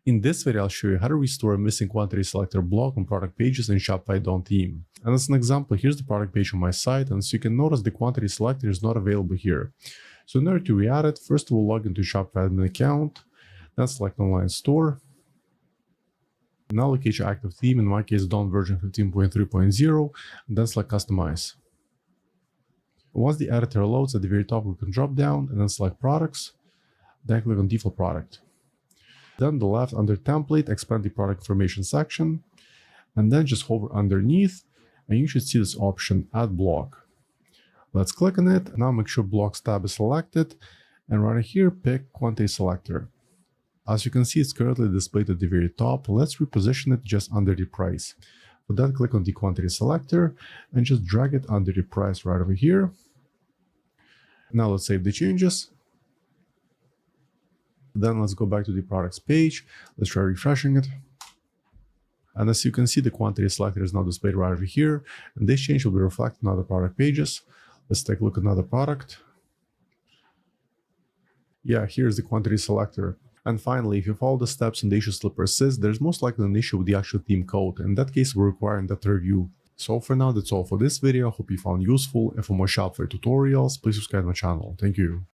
In this video, I'll show you how to restore a missing quantity selector block on product pages in Shopify theme. And as an example, here's the product page on my site, and so you can notice the quantity selector is not available here. So in order to re-add it, first we'll log into Shopify admin account, then select online store. Now locate your active theme, in my case Dawn version 15.3.0, and then select customize. Once the editor loads, at the very top we can drop down and then select products, then click on default product. Then on the left under template, expand the product information section, and then just hover underneath, and you should see this option, add block. Let's click on it. Now make sure blocks tab is selected, and right here, pick quantity selector. As you can see, it's currently displayed at the very top. Let's reposition it just under the price. For that, click on the quantity selector and just drag it under the price right over here. Now let's save the changes. Then let's go back to the products page. Let's try refreshing it. And as you can see, the quantity selector is now displayed right over here. And this change will be reflected on other product pages. Let's take a look at another product. Yeah, here's the quantity selector. And finally, if you follow the steps and the issue still persists, there's most likely an issue with the actual theme code. In that case, we're requiring that review. So for now, that's all for this video. Hope you found useful. And for more Shopify tutorials, please subscribe to my channel. Thank you.